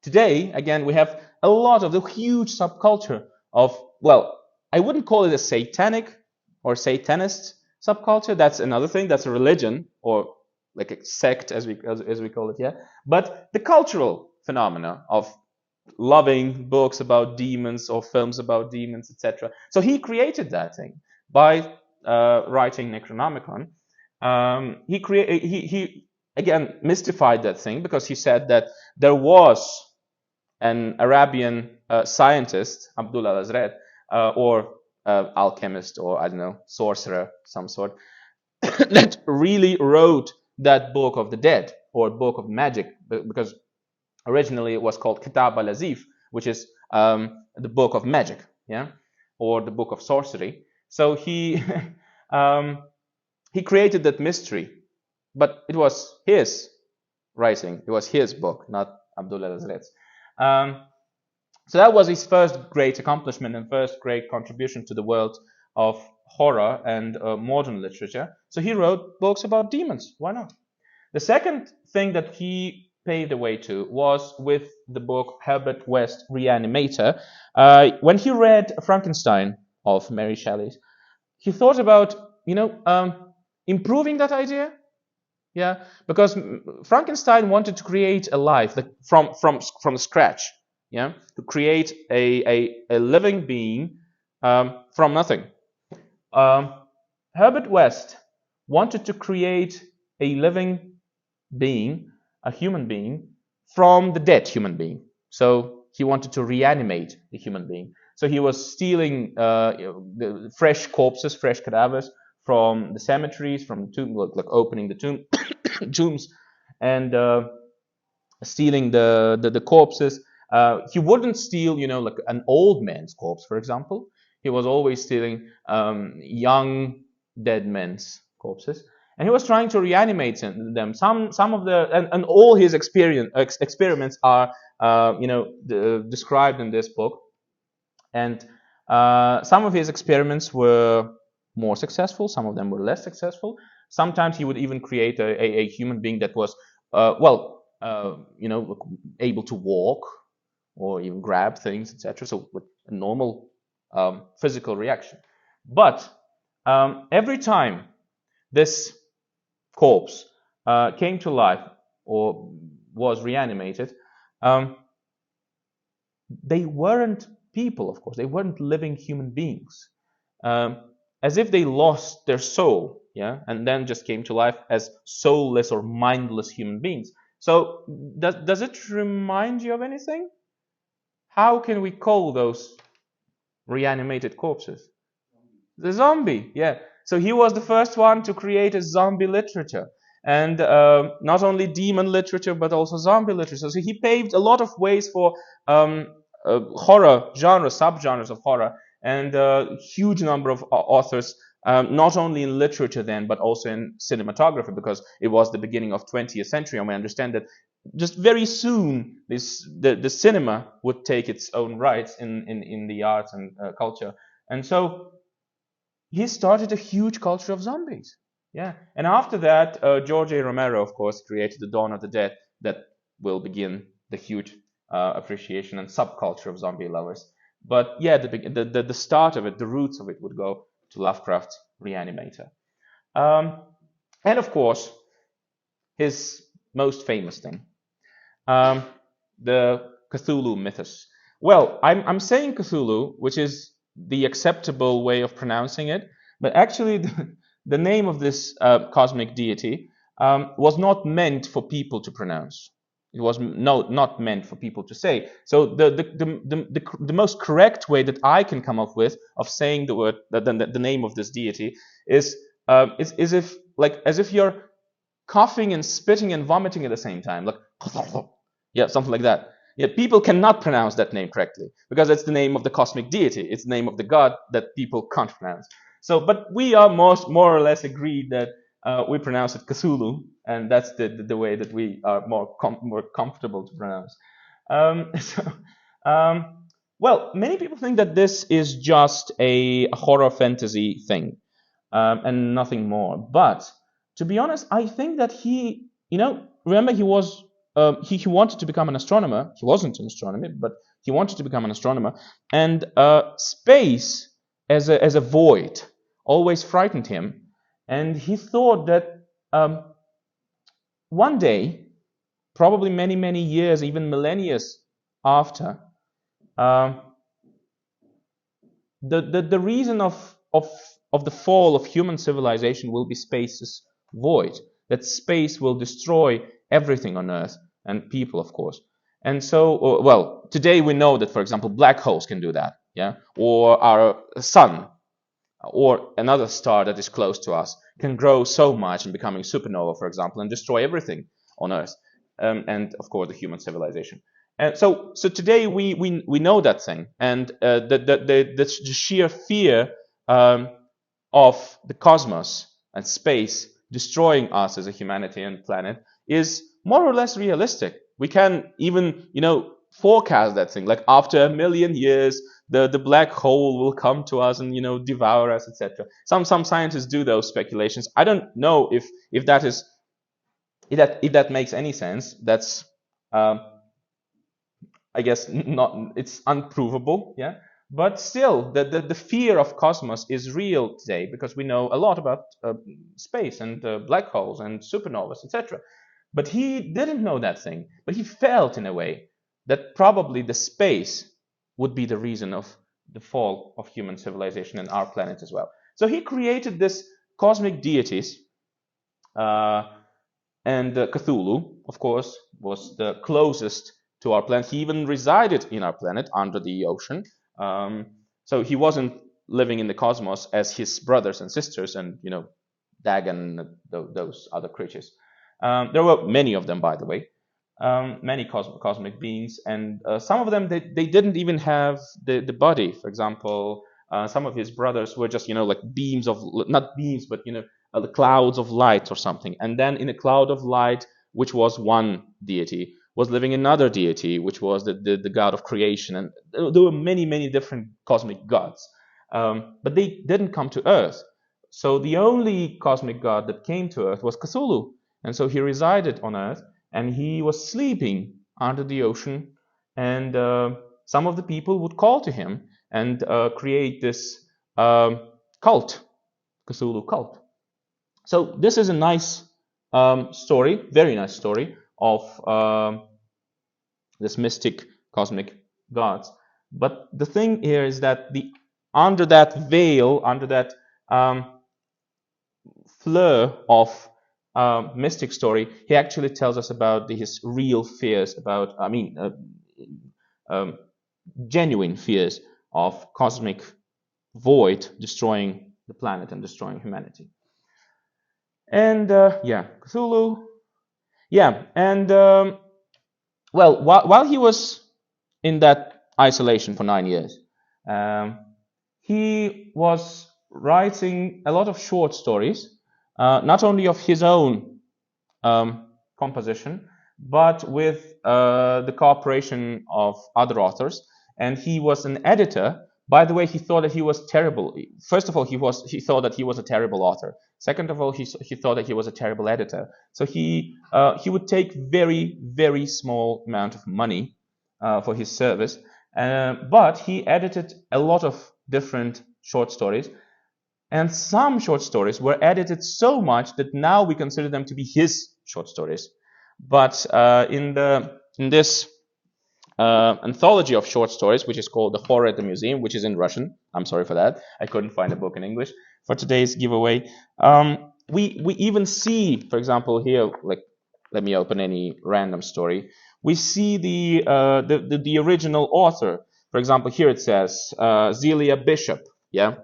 today again we have a lot of the huge subculture of, well, I wouldn't call it a satanic or satanist subculture. That's another thing. That's a religion or like a sect, as we call it, yeah. But the cultural phenomena of loving books about demons or films about demons, etc. So he created that thing by writing Necronomicon. He again mystified that thing because he said that there was an Arabian scientist, Abdul al-Azred, or alchemist, or I don't know, sorcerer, some sort, that really wrote that book of the dead or book of magic, because originally it was called Kitab al-Azif, which is the book of magic, yeah, or the book of sorcery. So he he created that mystery, but it was his writing. It was his book, not Abdul al-Azred's. So that was his first great accomplishment and first great contribution to the world of horror and modern literature. So he wrote books about demons. Why not? The second thing that he paved the way to was with the book Herbert West Reanimator. When he read Frankenstein of Mary Shelley's, he thought about, improving that idea. Yeah, because Frankenstein wanted to create a life from scratch. Yeah, to create a living being from nothing. Herbert West wanted to create a living being, a human being, from the dead human being. So he wanted to reanimate the human being. So he was stealing the fresh corpses, fresh cadavers from the cemeteries, from the tomb, like opening the tombs, and stealing the corpses. He wouldn't steal, like an old man's corpse, for example. He was always stealing young dead men's corpses, and he was trying to reanimate them. Some of the and all his experiments are described in this book, and some of his experiments were more successful. Some of them were less successful. Sometimes he would even create a human being that was able to walk, or even grab things, etc. So with a normal physical reaction. But every time this corpse came to life or was reanimated, they weren't people, of course. They weren't living human beings. As if they lost their soul, yeah, and then just came to life as soulless or mindless human beings. So does it remind you of anything? How can we call those reanimated corpses? The zombie, yeah. So he was the first one to create a zombie literature. And not only demon literature, but also zombie literature. So he paved a lot of ways for horror genres, subgenres of horror, and a huge number of authors, not only in literature then, but also in cinematography, because it was the beginning of 20th century, and we understand that just very soon the cinema would take its own rights in the arts and culture. And so he started a huge culture of zombies. Yeah. And after that, George A. Romero, of course, created The Dawn of the Dead, that will begin the huge appreciation and subculture of zombie lovers. But yeah, the start of it, the roots of it would go to Lovecraft's Reanimator. And of course, his most famous thing, the Cthulhu mythos. Well, I'm saying Cthulhu, which is the acceptable way of pronouncing it, but actually the name of this cosmic deity was not meant for people to pronounce. It was not meant for people to say. So the most correct way that I can come up with of saying the word, the name of this deity, is as if you're coughing and spitting and vomiting at the same time, like yeah, something like that. Yeah, people cannot pronounce that name correctly because it's the name of the cosmic deity. It's the name of the god that people can't pronounce. So, but we are more or less agreed that we pronounce it Cthulhu, and that's the way that we are more comfortable to pronounce. Well, many people think that this is just a horror fantasy thing and nothing more. But to be honest, I think that he, remember he was he wanted to become an astronomer. He wasn't an astronomer, but he wanted to become an astronomer. And space as a void always frightened him. And he thought that one day, probably many, many years, even millennia after, the reason of the fall of human civilization will be space's void. That space will destroy everything on Earth and people, of course. And so, well, today we know that, for example, black holes can do that, yeah, or our sun, or another star that is close to us can grow so much and becoming supernova, for example, and destroy everything on Earth, and of course the human civilization. And so today we know that thing, and the sheer fear of the cosmos and space destroying us as a humanity and planet is more or less realistic. We can even, forecast that thing. Like after 1 million years, the black hole will come to us and devour us, etc. Some scientists do those speculations. I don't know if that makes any sense. That's I guess not. It's unprovable, yeah. But still, the fear of cosmos is real today because we know a lot about space and black holes and supernovas, etc. But he didn't know that thing. But he felt in a way that probably the space would be the reason of the fall of human civilization and our planet as well. So he created this cosmic deities, and Cthulhu, of course, was the closest to our planet. He even resided in our planet under the ocean. So he wasn't living in the cosmos as his brothers and sisters and, Dagon, those other creatures. There were many of them, by the way, many cosmic beings. And some of them, they didn't even have the body. For example, some of his brothers were just, like beams of, not beams, but, the clouds of light or something. And then in a cloud of light, which was one deity, was living another deity, which was the god of creation. And there were many, many different cosmic gods. But they didn't come to Earth. So the only cosmic god that came to Earth was Cthulhu. And so he resided on Earth, and he was sleeping under the ocean. and some of the people would call to him and create this cult, Cthulhu cult. So this is a nice story, very nice story of this mystic cosmic gods. But the thing here is that under that veil, under that fleur of mystic story, he actually tells us about his real fears, about, genuine fears of cosmic void destroying the planet and destroying humanity. And Cthulhu. Yeah, and well, while he was in that isolation for 9 years, he was writing a lot of short stories, not only of his own composition, but with the cooperation of other authors. And he was an editor. By the way, he thought that he was terrible. First of all, he thought that he was a terrible author. Second of all, he thought that he was a terrible editor. So he would take very, very small amount of money for his service, but he edited a lot of different short stories, and some short stories were edited so much that now we consider them to be his short stories. But in this anthology of short stories, which is called The Horror at the Museum, which is in Russian. I'm sorry for that. I couldn't find a book in English for today's giveaway. We even see, for example, here, like, let me open any random story. We see the original author. For example, here it says Zelia Bishop. Yeah.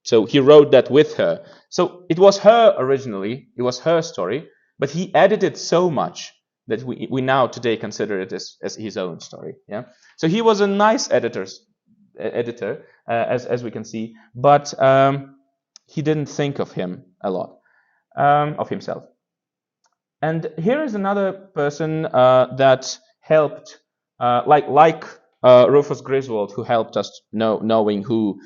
So he wrote that with her. So it was her originally. It was her story, but he edited so much that we now today consider it as his own story. Yeah. So he was a nice editor, as we can see, but he didn't think of him a lot, of himself. And here is another person that helped, like Rufus Griswold, who helped us knowing who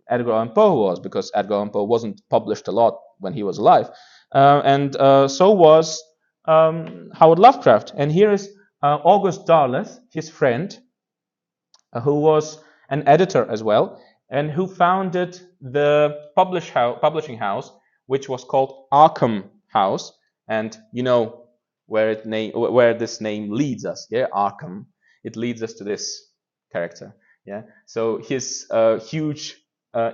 Edgar Allan Poe was, because Edgar Allan Poe wasn't published a lot when he was alive, and so was Howard Lovecraft. And here is August Derleth, his friend, who was an editor as well, and who founded the publishing house, which was called Arkham House. And you know where this name leads us. Yeah, Arkham. It leads us to this character. Yeah. So his huge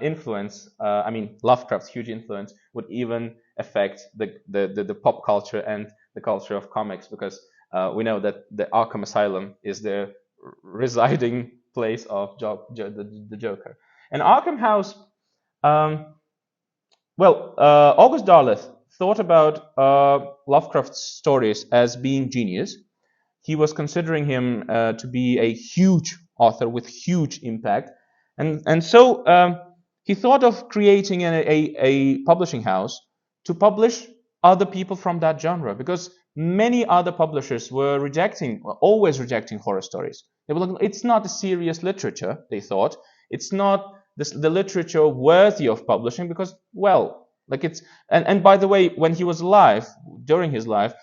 influence, Lovecraft's huge influence, would even affect the pop culture and the culture of comics, because we know that the Arkham Asylum is the residing place of the Joker. And Arkham House, August Derleth thought about Lovecraft's stories as being genius. He was considering him to be a huge author with huge impact, and so he thought of creating a publishing house to publish other people from that genre, because many other publishers were always rejecting horror stories. They were like, it's not a serious literature, they thought. It's not the literature worthy of publishing, because, and by the way, when he was alive, during his life,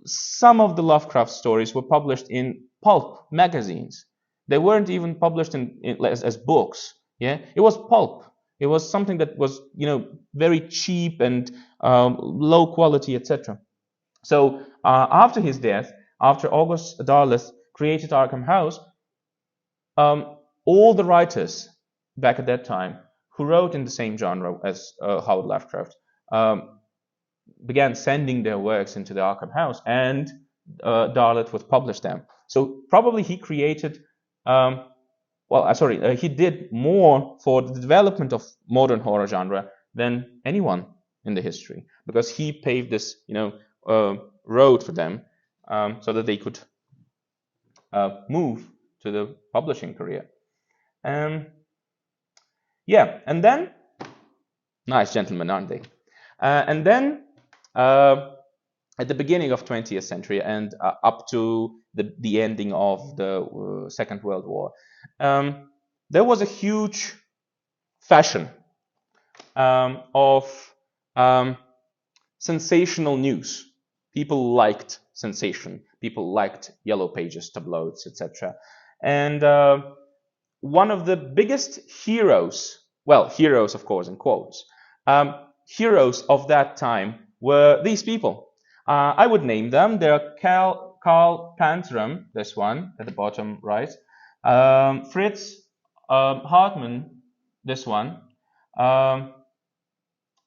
some of the Lovecraft stories were published in pulp magazines. They weren't even published as books. Yeah, it was pulp. It was something that was, very cheap and low quality, etc. So after his death, after August Derleth created Arkham House, all the writers back at that time who wrote in the same genre as Howard Lovecraft began sending their works into the Arkham House, and Derleth would publish them. So probably he created, he did more for the development of modern horror genre than anyone in the history, because he paved this, road for them, so that they could move to the publishing career. And then, nice gentlemen, aren't they? And then, at the beginning of 20th century and up to the ending of the Second World War, there was a huge fashion of sensational news. People liked sensation. People liked yellow pages, tabloids, etc. And one of the biggest heroes, well, heroes, of course, in quotes, heroes of that time were these people. I would name them. They're Karl Panteram, this one at the bottom right, Fritz Hartmann, this one,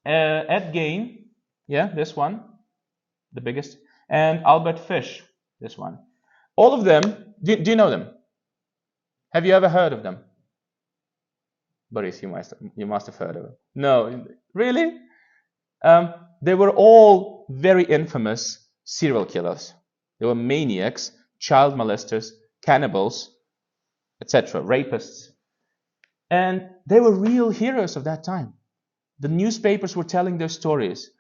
Ed Gain, yeah, this one, the biggest, and Albert Fish, this one. All of them, do you know them? Have you ever heard of them? Boris, you must have heard of them. No, really? They were all very infamous serial killers. They were maniacs, child molesters, cannibals, etc., rapists. And they were real heroes of that time. The newspapers were telling their stories.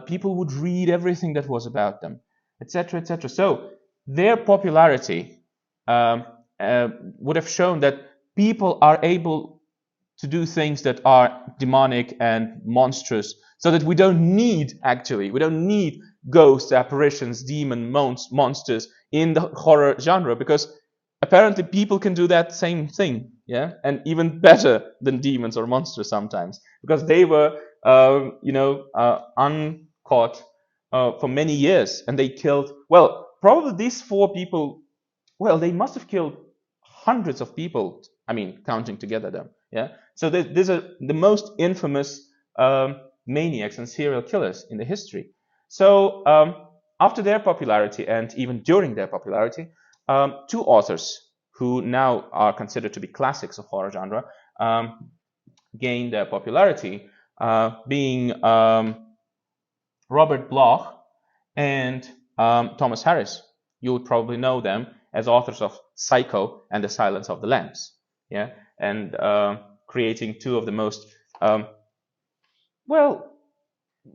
People would read everything that was about them, etc., etc. So their popularity would have shown that people are able to do things that are demonic and monstrous, so that we don't need ghosts, apparitions, demon, monsters in the horror genre, because apparently people can do that same thing, yeah, and even better than demons or monsters sometimes, because they were uncaught for many years, and they killed, well, probably these 4 people, well, they must have killed hundreds of people, I mean, counting together them, yeah. So these are the most infamous maniacs and serial killers in the history. So after their popularity, and even during their popularity, 2 authors who now are considered to be classics of horror genre gained their popularity, being Robert Bloch and Thomas Harris. You would probably know them as authors of Psycho and The Silence of the Lambs, yeah, and creating 2 of the most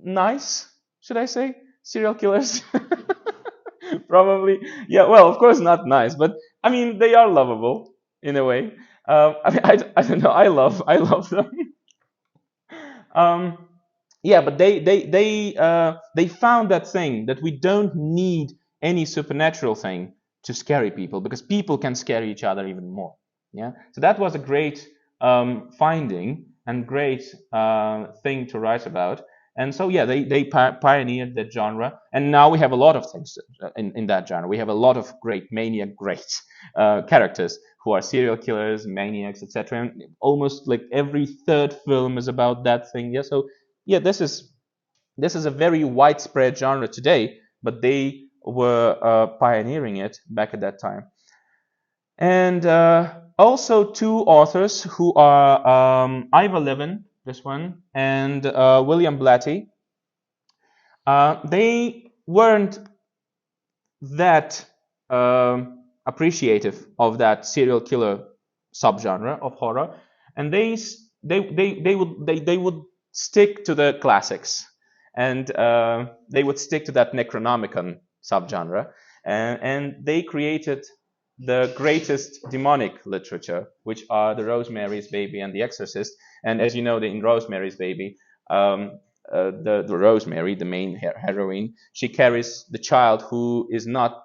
nice, should I say, serial killers. Probably, yeah. Well, of course not nice, but I mean they are lovable in a way. I don't know. I love them. Yeah, but they found that thing that we don't need any supernatural thing to scare people, because people can scare each other even more. Yeah, so that was a great finding and great thing to write about. And so, yeah, they pioneered that genre, and now we have a lot of things in that genre. We have a lot of great characters who are serial killers, maniacs, etc. And almost like every 3rd film is about that thing. Yeah, so yeah, this is a very widespread genre today, but they were pioneering it back at that time. And also 2 authors who are Ivor Levin, this one, and William Blatty. They weren't that appreciative of that serial killer subgenre of horror, and they would stick to the classics, and they would stick to that Necronomicon subgenre, and they created the greatest demonic literature, which are the Rosemary's Baby and The Exorcist. And as you know, in Rosemary's Baby, the Rosemary, the main heroine, she carries the child who is not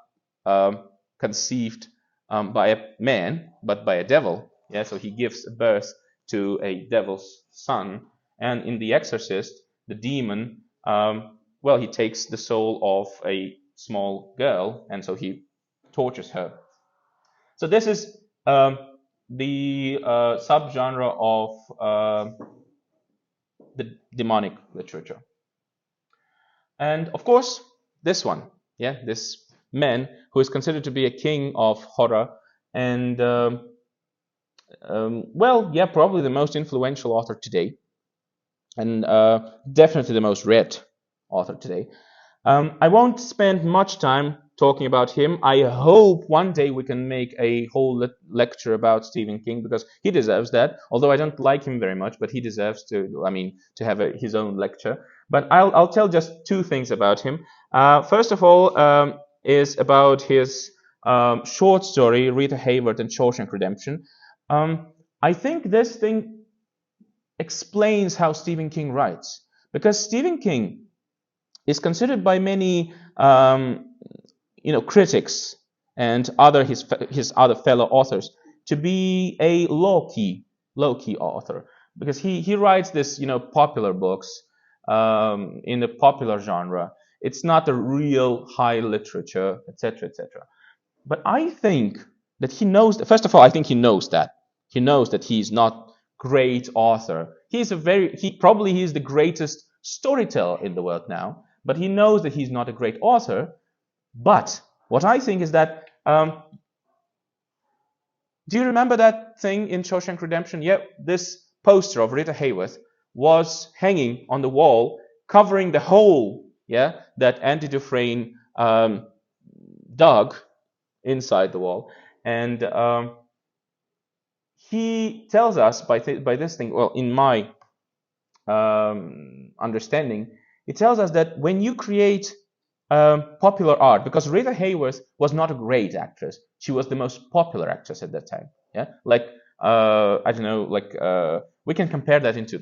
conceived by a man, but by a devil. Yeah, so he gives birth to a devil's son. And in The Exorcist, the demon, he takes the soul of a small girl, and so he tortures her. So this is the subgenre of the demonic literature. And of course, this one, yeah, this man who is considered to be a king of horror, and probably the most influential author today, and definitely the most read author today. I won't spend much time talking about him. I hope one day we can make a whole lecture about Stephen King, because he deserves that. Although I don't like him very much, but he deserves to have his own lecture. But I'll tell just 2 things about him. First of all, is about his short story, Rita Hayworth and Shawshank Redemption. I think this thing explains how Stephen King writes, because Stephen King is considered by many critics and his other fellow authors to be a low-key author, because he writes this popular books in the popular genre. It's not a real high literature, etc., etc. But I think that he knows. First of all, I think he knows that he's not great author. He is the greatest storyteller in the world now. But he knows that he's not a great author. But what I think is that, do you remember that thing in Shawshank Redemption? Yeah, this poster of Rita Hayworth was hanging on the wall, covering the hole, that Andy Dufresne dug inside the wall. And he tells us by this thing, well, in my understanding, it tells us that when you create popular art, because Rita Hayworth was not a great actress, she was the most popular actress at that time. Yeah, like I don't know, like we can compare that into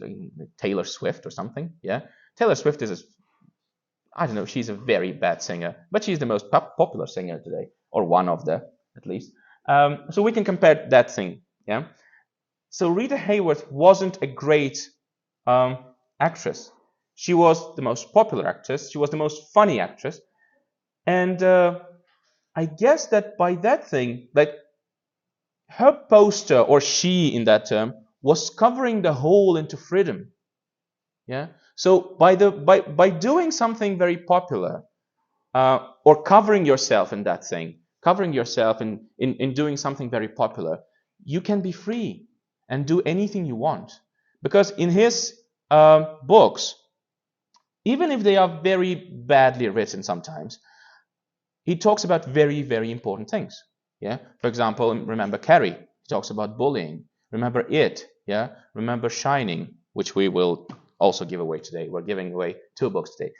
Taylor Swift or something. Yeah, Taylor Swift I don't know, she's a very bad singer, but she's the most popular singer today, or one of the, at least. So we can compare that thing. Yeah. So Rita Hayworth wasn't a great actress. She was the most popular actress. She was the most funny actress. And I guess that by that thing, like her poster, or she in that term, was covering the hole into freedom. Yeah. So by doing something very popular, or covering yourself in that thing, covering yourself in doing something very popular, you can be free and do anything you want. Because in his books, even if they are very badly written sometimes, he talks about very, very important things. Yeah. For example, remember Carrie. He talks about bullying. Remember It. Yeah. Remember Shining, which we will also give away today. We're giving away 2 books today.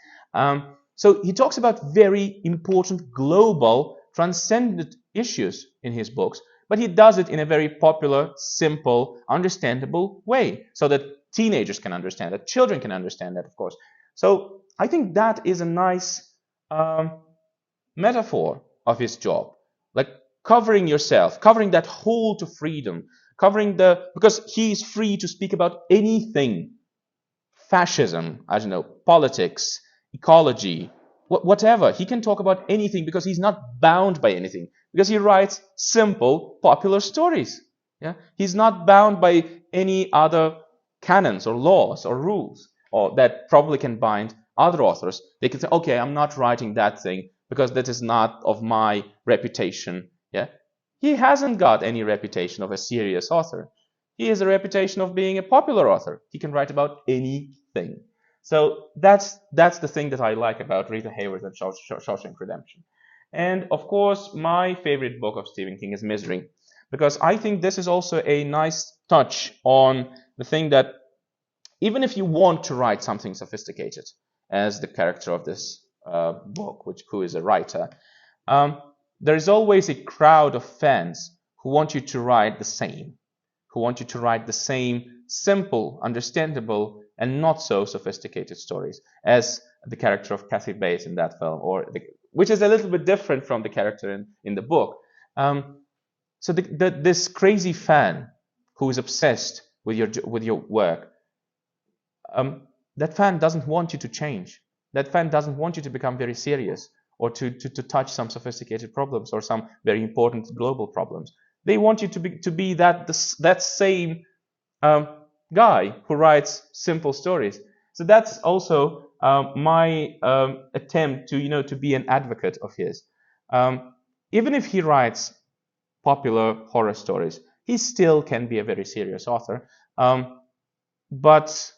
So he talks about very important global, transcendent issues in his books, but he does it in a very popular, simple, understandable way, so that teenagers can understand it, children can understand that, of course. So I think that is a nice metaphor of his job, like covering yourself, covering that hole to freedom, because he is free to speak about anything. Fascism, I don't know, politics, ecology, whatever. He can talk about anything because he's not bound by anything, because he writes simple, popular stories. Yeah, he's not bound by any other canons or laws or rules, or that probably can bind other authors. They can say, okay, I'm not writing that thing because that is not of my reputation. Yeah, he hasn't got any reputation of a serious author. He has a reputation of being a popular author. He can write about anything. So that's the thing that I like about Rita Hayworth and Shawshank Redemption. And of course, my favorite book of Stephen King is Misery, because I think this is also a nice touch on the thing that even if you want to write something sophisticated, as the character of this book, who is a writer, there is always a crowd of fans who want you to write the same. Who want you to write the same simple, understandable, and not so sophisticated stories as the character of Kathy Bates in that film, which is a little bit different from the character in the book. So this crazy fan who is obsessed with your work, that fan doesn't want you to change. That fan doesn't want you to become very serious, or to touch some sophisticated problems or some very important global problems. They want you to be that same guy who writes simple stories. So that's also my attempt to be an advocate of his. Even if he writes popular horror stories, he still can be a very serious author. But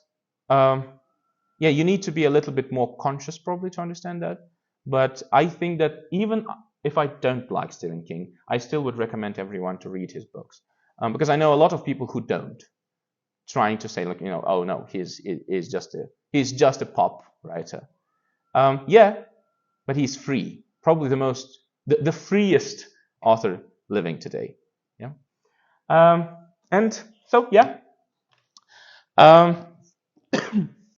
you need to be a little bit more conscious probably to understand that. But I think that even if I don't like Stephen King, I still would recommend everyone to read his books, because I know a lot of people who don't, trying to say oh no, he's just a pop writer. But he's free, probably the freest author living today. Yeah, and so yeah.